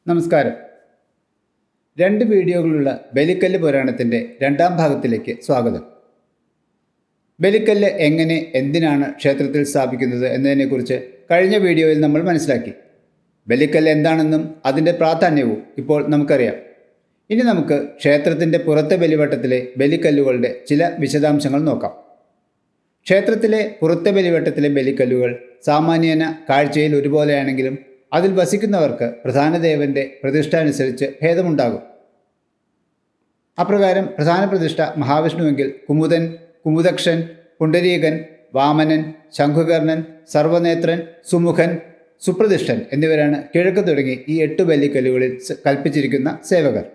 നമസ്കാരം. 2 വീഡിയോകളുള്ള ബലിക്കല്ല് പുരാണത്തിൻ്റെ 2ാം ഭാഗത്തിലേക്ക് സ്വാഗതം. ബലിക്കല്ല് എങ്ങനെ എന്തിനാണ് ക്ഷേത്രത്തിൽ സ്ഥാപിക്കുന്നത് എന്നതിനെക്കുറിച്ച് കഴിഞ്ഞ വീഡിയോയിൽ നമ്മൾ മനസ്സിലാക്കി. ബലിക്കല്ല് എന്താണെന്നും അതിൻ്റെ പ്രാധാന്യവും ഇപ്പോൾ നമുക്കറിയാം. ഇനി നമുക്ക് ക്ഷേത്രത്തിൻ്റെ പുറത്തെ ബലിവട്ടത്തിലെ ബലിക്കല്ലുകളുടെ ചില വിശദാംശങ്ങൾ നോക്കാം. ക്ഷേത്രത്തിലെ പുറത്തെ ബലിവട്ടത്തിലെ ബലിക്കല്ലുകൾ സാമാന്യേന കാഴ്ചയിൽ ഒരുപോലെയാണെങ്കിലും അതിൽ വസിക്കുന്നവർക്ക് പ്രധാന ദേവൻ്റെ പ്രതിഷ്ഠ അനുസരിച്ച് ഭേദമുണ്ടാകും. അപ്രകാരം പ്രധാന പ്രതിഷ്ഠ മഹാവിഷ്ണുവെങ്കിൽ കുമുദൻ, കുമുദക്ഷൻ, പുണ്ടരീകൻ, വാമനൻ, ശംഖുകർണൻ, സർവനേത്രൻ, സുമുഖൻ, സുപ്രതിഷ്ഠൻ എന്നിവരാണ് കിഴക്ക് തുടങ്ങി ഈ 8 ബലിക്കല്ലുകളിൽ കൽപ്പിച്ചിരിക്കുന്ന സേവകർ.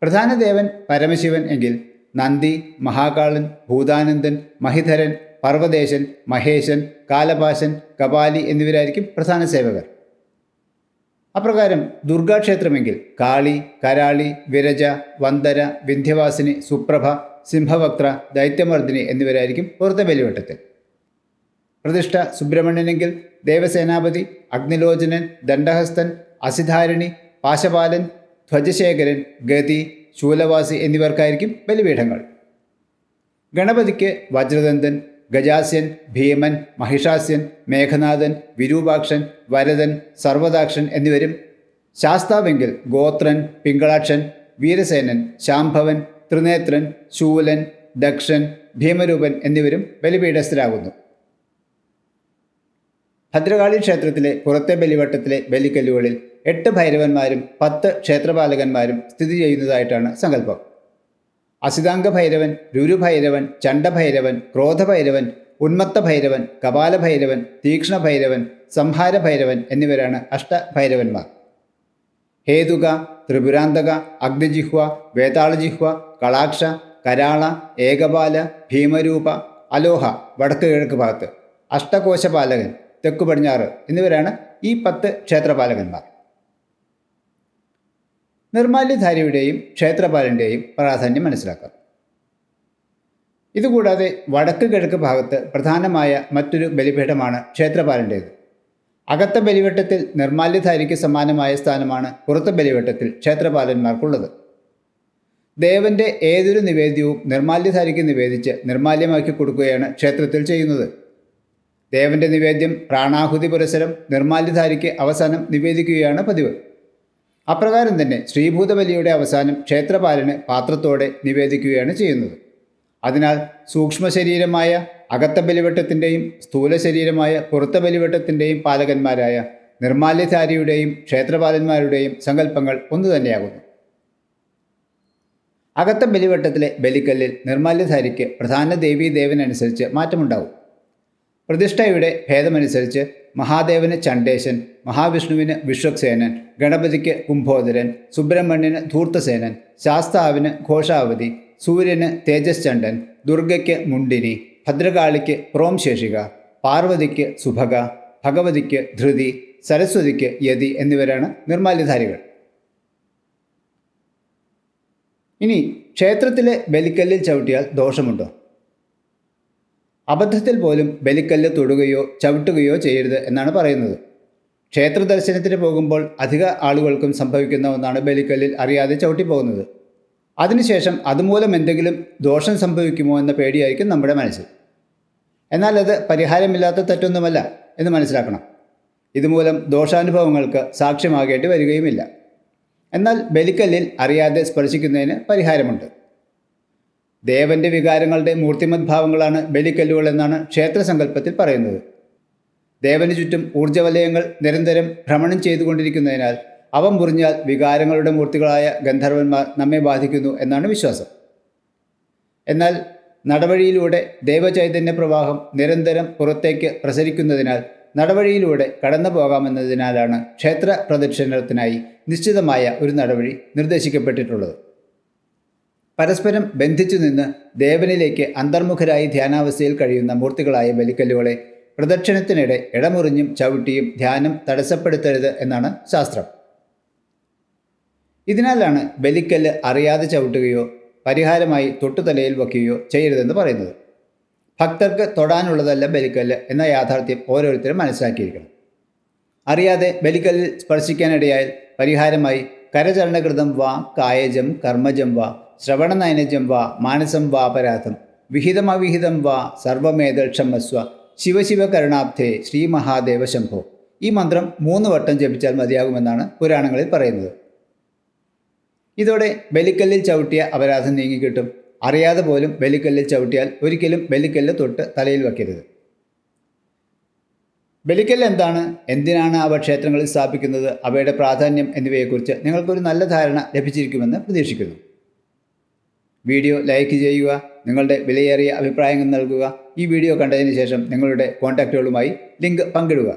പ്രധാന ദേവൻ പരമശിവൻ എങ്കിൽ നന്ദി, മഹാകാളൻ, ഭൂതാനന്ദൻ, മഹിധരൻ, പർവ്വതേശൻ, മഹേശൻ, കാലപാശൻ, കപാലി എന്നിവരായിരിക്കും പ്രധാന സേവകർ. അപ്രകാരം ദുർഗാക്ഷേത്രമെങ്കിൽ കാളി, കരാളി, വിരജ, വന്ദര, വിന്ധ്യവാസിനി, സുപ്രഭ, സിംഹവക്ത്ര, ദൈത്യമർദ്ദിനി എന്നിവരായിരിക്കും പുറത്തെ ബലിവട്ടത്തിൽ. പ്രതിഷ്ഠ സുബ്രഹ്മണ്യനെങ്കിൽ ദേവസേനാപതി, അഗ്നിലോചനൻ, ദണ്ഡഹസ്തൻ, അസിധാരിണി, പാശപാലൻ, ധ്വജശേഖരൻ, ഗതി, ശൂലവാസി എന്നിവർക്കായിരിക്കും ബലിപീഠങ്ങൾ. ഗണപതിക്ക് വജ്രദന്തൻ, ഗജാസ്യൻ, ഭീമൻ, മഹിഷാസ്യൻ, മേഘനാഥൻ, വിരൂപാക്ഷൻ, വരദൻ, സർവദാക്ഷൻ എന്നിവരും, ശാസ്താവെങ്കിൽ ഗോത്രൻ, പിങ്കളാക്ഷൻ, വീരസേനൻ, ശാംഭവൻ, ത്രിനേത്രൻ, ശൂലൻ, ദക്ഷൻ, ഭീമരൂപൻ എന്നിവരും ബലിപീഠസ്ഥരാകുന്നു. ഭദ്രകാളി ക്ഷേത്രത്തിലെ പുറത്തെ ബലിവട്ടത്തിലെ ബലിക്കല്ലുകളിൽ 8 ഭൈരവന്മാരും 10 ക്ഷേത്രപാലകന്മാരും സ്ഥിതി ചെയ്യുന്നതായിട്ടാണ് സങ്കല്പം. അസിതാംഗ ഭൈരവൻ, രുരുഭൈരവൻ, ചണ്ഡഭൈരവൻ, ക്രോധഭൈരവൻ, ഉന്മത്ത ഭൈരവൻ, കപാലഭൈരവൻ, തീക്ഷ്ണ ഭൈരവൻ, സംഹാര ഭൈരവൻ എന്നിവരാണ് അഷ്ടഭൈരവന്മാർ. ഹേതുക, ത്രിപുരാന്തക, അഗ്നിജിഹ്വ, വേതാളജിഹ്വ, കളാക്ഷ, കരാള, ഏകപാല, ഭീമരൂപ, അലോഹ വടക്ക് കിഴക്ക് ഭാഗത്ത്, അഷ്ടകോശപാലകൻ തെക്കു പടിഞ്ഞാറ് എന്നിവരാണ് ഈ 10 ക്ഷേത്രപാലകന്മാർ. നിർമാല്യധാരിയുടെയും ക്ഷേത്രപാലൻ്റെയും പ്രാധാന്യം മനസ്സിലാക്കാം. ഇതുകൂടാതെ വടക്ക് കിഴക്ക് ഭാഗത്ത് പ്രധാനമായ മറ്റൊരു ബലിപീഠമാണ് ക്ഷേത്രപാലൻ്റേത്. അകത്തെ ബലിവട്ടത്തിൽ നിർമാല്യധാരിക്ക് സമാനമായ സ്ഥാനമാണ് പുറത്തെ ബലിവട്ടത്തിൽ ക്ഷേത്രപാലന്മാർക്കുള്ളത്. ദേവൻ്റെ ഏതൊരു നിവേദ്യവും നിർമാല്യധാരിക്ക് നിവേദിച്ച് നിർമാല്യമാക്കി കൊടുക്കുകയാണ് ക്ഷേത്രത്തിൽ ചെയ്യുന്നത്. ദേവൻ്റെ നിവേദ്യം പ്രാണാഹുതി പുരസരം നിർമാല്യധാരിക്ക് അവസാനം നിവേദിക്കുകയാണ് പതിവ്. അപ്രകാരം തന്നെ ശ്രീഭൂതബലിയുടെ അവസാനം ക്ഷേത്രപാലന് പാത്രത്തോടെ നിവേദിക്കുകയാണ് ചെയ്യുന്നത്. അതിനാൽ സൂക്ഷ്മ ശരീരമായ അകത്ത ബലിവട്ടത്തിൻ്റെയും സ്ഥൂല ശരീരമായ പുറത്ത ബലിവട്ടത്തിൻ്റെയും പാലകന്മാരായ നിർമാല്യധാരിയുടെയും ക്ഷേത്രപാലന്മാരുടെയും സങ്കല്പങ്ങൾ ഒന്നുതന്നെയാകുന്നു. അകത്ത ബലിവട്ടത്തിലെ ബലിക്കല്ലിൽ നിർമാല്യധാരിക്ക് പ്രധാന ദേവീദേവനനുസരിച്ച് മാറ്റമുണ്ടാകും. പ്രതിഷ്ഠയുടെ ഭേദമനുസരിച്ച് മഹാദേവന് ചണ്ഡേശൻ, മഹാവിഷ്ണുവിന് വിശ്വക്സേനൻ, ഗണപതിക്ക് കുംഭോദരൻ, സുബ്രഹ്മണ്യന് ധൂർത്തസേനൻ, ശാസ്താവിന് ഘോഷാവതി, സൂര്യന് തേജശ്ചണ്ഡൻ, ദുർഗയ്ക്ക് മുണ്ടിനി, ഭദ്രകാളിക്ക് പ്രോംശേഷിക, പാർവതിക്ക് സുഭഗ, ഭഗവതിക്ക് ധൃതി, സരസ്വതിക്ക് യതി എന്നിവരാണ് നിർമാല്യധാരികൾ. ഇനി ക്ഷേത്രത്തിലെ ബലിക്കല്ലിൽ ചവിട്ടിയാൽ ദോഷമുണ്ടോ? അബദ്ധത്തിൽ പോലും ബലിക്കല്ല് തൊടുകയോ ചവിട്ടുകയോ ചെയ്യരുത് എന്നാണ് പറയുന്നത്. ക്ഷേത്ര ദർശനത്തിന് പോകുമ്പോൾ അധിക ആളുകൾക്കും സംഭവിക്കുന്ന ഒന്നാണ് ബലിക്കല്ലിൽ അറിയാതെ ചവിട്ടിപ്പോകുന്നത്. അതിനുശേഷം അതുമൂലം എന്തെങ്കിലും ദോഷം സംഭവിക്കുമോ എന്ന പേടിയായിരിക്കും നമ്മുടെ മനസ്സിൽ. എന്നാൽ അത് പരിഹാരമില്ലാത്ത തെറ്റൊന്നുമല്ല എന്ന് മനസ്സിലാക്കണം. ഇതുമൂലം ദോഷാനുഭവങ്ങൾക്ക് സാക്ഷ്യമാകേണ്ടി വരികയുമില്ല. എന്നാൽ ബലിക്കല്ലിൽ അറിയാതെ സ്പർശിക്കുന്നതിന് പരിഹാരമുണ്ട്. ദേവൻ്റെ വികാരങ്ങളുടെ മൂർത്തിമത് ഭാവങ്ങളാണ് ബലിക്കല്ലുകൾ എന്നാണ് ക്ഷേത്രസങ്കല്പത്തിൽ പറയുന്നത്. ദേവന് ചുറ്റും ഊർജ്ജവലയങ്ങൾ നിരന്തരം ഭ്രമണം ചെയ്തുകൊണ്ടിരിക്കുന്നതിനാൽ അവ മുറിഞ്ഞാൽ വികാരങ്ങളുടെ മൂർത്തികളായ ഗന്ധർവന്മാർ നമ്മെ ബാധിക്കുന്നു എന്നാണ് വിശ്വാസം. എന്നാൽ നടവഴിയിലൂടെ ദേവചൈതന്യ പ്രവാഹം നിരന്തരം പുറത്തേക്ക് പ്രസരിക്കുന്നതിനാൽ നടവഴിയിലൂടെ കടന്നു പോകാമെന്നതിനാലാണ് ക്ഷേത്ര പ്രദക്ഷിണത്തിനായി നിശ്ചിതമായ ഒരു നടവഴി നിർദ്ദേശിക്കപ്പെട്ടിട്ടുള്ളത്. പരസ്പരം ബന്ധിച്ചു നിന്ന് ദേവനിലേക്ക് അന്തർമുഖരായി ധ്യാനാവസ്ഥയിൽ കഴിയുന്ന മൂർത്തികളായ ബലിക്കല്ലുകളെ പ്രദക്ഷിണത്തിനിടെ ഇടമുറിഞ്ഞും ചവിട്ടിയും ധ്യാനം തടസ്സപ്പെടുത്തരുത് എന്നാണ് ശാസ്ത്രം. ഇതിനാലാണ് ബലിക്കല്ല് അറിയാതെ ചവിട്ടുകയോ പരിഹാരമായി തൊട്ടുതലയിൽ വയ്ക്കുകയോ ചെയ്യരുതെന്ന് പറയുന്നത്. ഭക്തർക്ക് തൊടാനുള്ളതല്ല ബലിക്കല്ല് എന്ന യാഥാർത്ഥ്യം ഓരോരുത്തരും മനസ്സിലാക്കിയിരിക്കണം. അറിയാതെ ബലിക്കല്ലിൽ സ്പർശിക്കാനിടയായാൽ പരിഹാരമായി കരചരണകൃതം വാ കായജം കർമ്മജം വാ ശ്രവണനയനജം വാ മാനസം വാ അപരാധം വിഹിതമവിഹിതം വാ സർവമേതൽ ക്ഷമസ്വ ശിവശിവ കരുണാബ്ധേ ശ്രീ മഹാദേവ ശംഭോ. ഈ മന്ത്രം 3 വട്ടം ജപിച്ചാൽ മതിയാകുമെന്നാണ് പുരാണങ്ങളിൽ പറയുന്നത്. ഇതോടെ ബലിക്കല്ലിൽ ചവിട്ടിയ അപരാധം നീങ്ങിക്കിട്ടും. അറിയാതെ പോലും ബലിക്കല്ലിൽ ചവിട്ടിയാൽ ഒരിക്കലും ബലിക്കല്ല് തൊട്ട് തലയിൽ വയ്ക്കരുത്. ബലിക്കല്ല് എന്താണ്, എന്തിനാണ് അവ ക്ഷേത്രങ്ങളിൽ സ്ഥാപിക്കുന്നത്, അവയുടെ പ്രാധാന്യം എന്നിവയെക്കുറിച്ച് നിങ്ങൾക്കൊരു നല്ല ധാരണ ലഭിച്ചിരിക്കുമെന്ന് പ്രതീക്ഷിക്കുന്നു. വീഡിയോ ലൈക്ക് ചെയ്യുക, നിങ്ങളുടെ വിലയേറിയ അഭിപ്രായങ്ങൾ നൽകുക. ഈ വീഡിയോ കണ്ടതിന് ശേഷം നിങ്ങളുടെ കോൺടാക്റ്റുകളുമായി ലിങ്ക് പങ്കിടുക.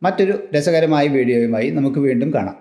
മറ്റൊരു രസകരമായ വീഡിയോയുമായി നമുക്ക് വീണ്ടും കാണാം.